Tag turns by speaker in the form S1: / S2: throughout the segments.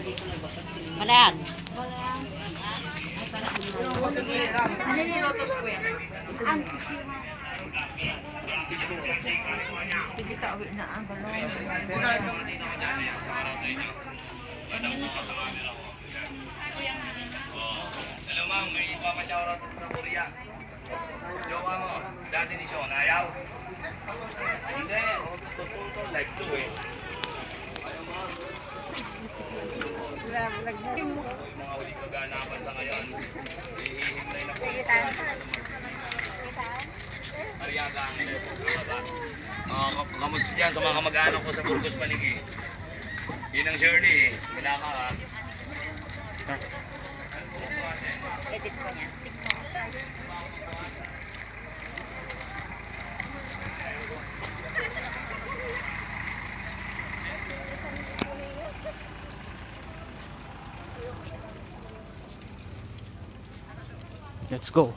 S1: Palayan.
S2: Hello ma'am, may ipapashoutout sa Korea. Jowa mo, dati ni Sean, ayaw? Hindi, tutulong like to eh. Mga huli kaganapan sa ngayon. Hihimlay na po. Ariyaga ang kamusta dyan sa mga kamag-anak ko sa Burgos Panigi. Yun ang Shirley, Milaka ha.
S1: Edit ko niya.
S3: Let's go.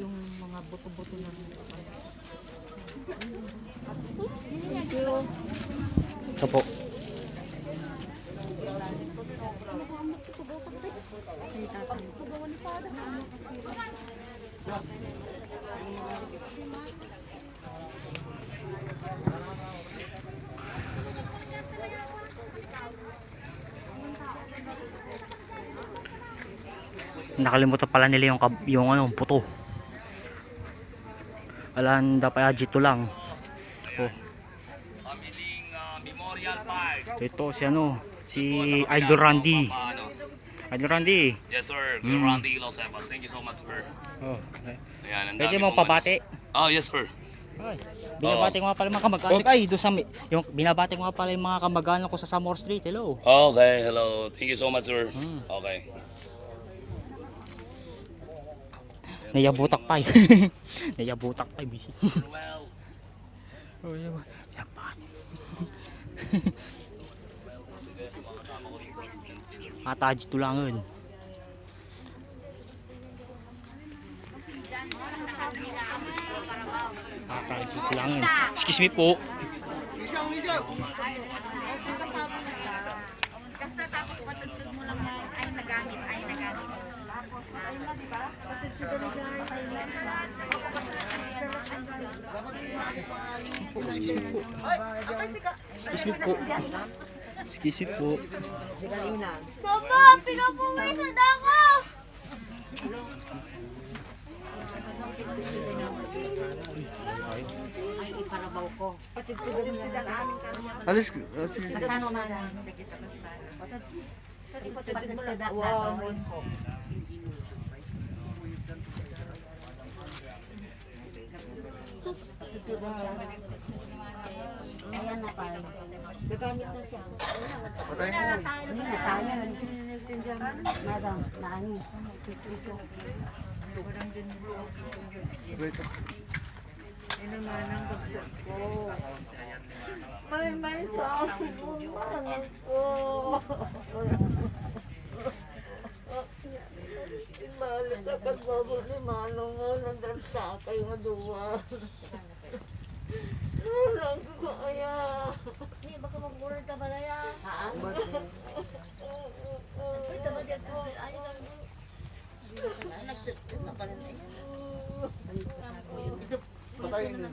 S1: Yung mga buto-buto na
S3: Ito po. Nakalimutan pala nila yung ano, puto. Alaan dapat dito lang. Oh.
S2: Pamiling Memorial Park.
S3: Ito si ano, si Idol Randy. Idol Randy.
S2: Yes sir, Randy Los Angeles. Thank you so much sir.
S3: Oh.
S2: Ayan, ang
S3: Pwede
S2: dami
S3: mo
S2: kong
S3: pabati.
S2: Oh yes sir.
S3: Ay, binabati ko nga pala mga kamag-anak. Ay, doon sa yung binabati ko nga pala yung mga kamag-anak ko sa Samor Street. Hello.
S2: Okay, hello. Thank you so much sir. Okay.
S3: Nayabutak pa. Nayabutak pa busy.
S2: Well,
S3: Oh, yan pa. Ataji tulangan. Ataji tulangan. Excuse me po.
S1: Basta tapos patutod mo lang na ay nagamit.
S3: Excuse me po. Excuse me po.
S4: Papa, pinapuwisan ako!
S1: Ay, iparabaw ko. Patutod mo lang na.
S5: Alis,
S1: Kasano na lang. Kita kasano. Patutod mo lang na. Wow. Ayan na pa. Gagamit na siya.
S5: patayin mo.
S1: Hindi na tayo. Madam, naani. Piso.
S5: Wait.
S4: May sa manang ko. Ibalik ka pagbabot ni Manong mo. Nagdragsakay nga duwa. Walang ko kaya.
S1: Hindi, baka mag-word ka ba na yan? Haan? Uy, tama dyan. Ayaw lang mo. Nagsit na pala na yan.
S5: Patayin mo.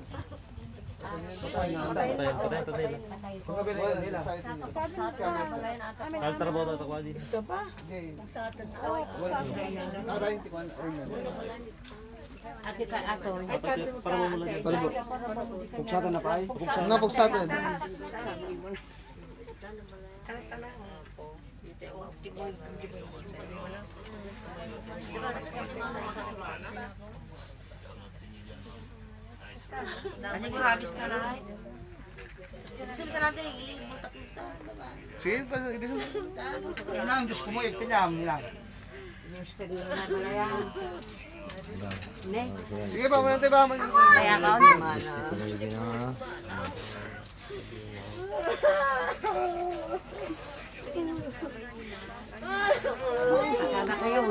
S5: Pugsatan na pa ay? Pugsatan.
S1: Ano yung rabis na lahat? Sino ka natin, ibutak mo.
S5: Sige, yan lang, Diyos ko mo, itinam lang. Sige pa, muna tayo ba?
S4: Kaya ka naman. Kaya kayo.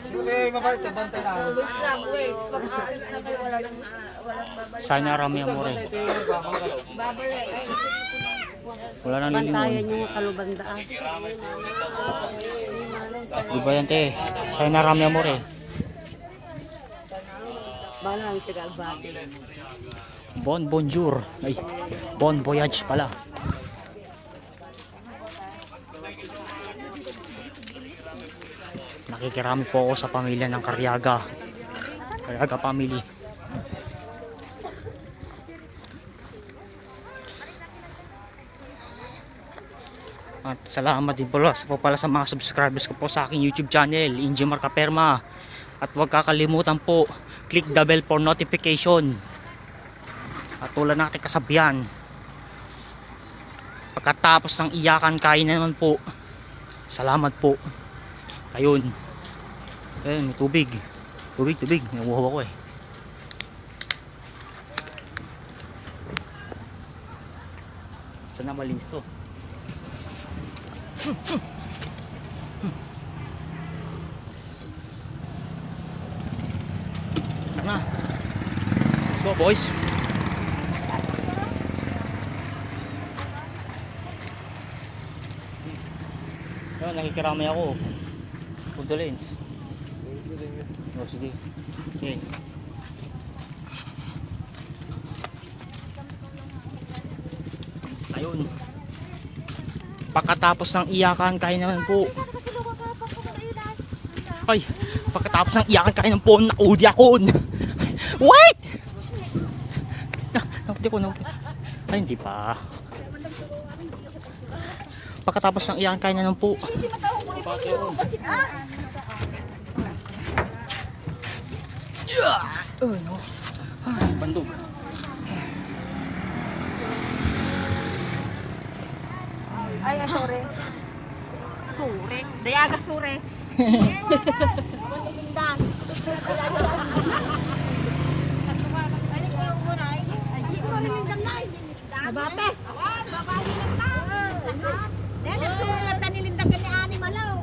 S5: Sige, mabalik, bantay lang.
S4: Pag-aalis na kayo, walang babalik.
S3: Sana rami amore. Wala na
S4: Bantayan
S3: nilimon.
S4: yung kalubandaan.
S3: Di ba yan te? Sana rami amore.
S4: Bala ang taga-albate.
S3: Bonjour. Ay, bon voyage pala. Nakikirami po ako sa pamilya ng Karyaga. Karyaga family. At salamat din po pala sa mga subscribers ko po sa aking YouTube channel, Inji Marcaperma. At huwag kakalimutan po, click the bell for notification. At tulad ng ating kasabihan, pagkatapos ng iyakan, kain na naman po. Salamat po. Ayun. Ayun, may tubig. Tubig. Nakuha ko eh. Sana malinis to. Na. Let's go, boys. Ayun, nakikiramay ako. Condolence. Oh, sige. Okay. Ayun. Pagkatapos ng iyakan, kain naman po. Ay, pagkatapos ng iyakan, kain naman po. Naudi ako. Wait! Naudi ko. Ay, hindi pa. Pagkatapos ng iyakan, kain naman po. Ay, no. Bandog.
S1: Ay, sure. Sure. Dayaga sure. Nabate. Dahil sulat na nilindag ni Ani Malaw.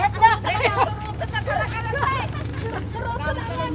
S1: Eto. Suruto na karakarate. Suruto na yan.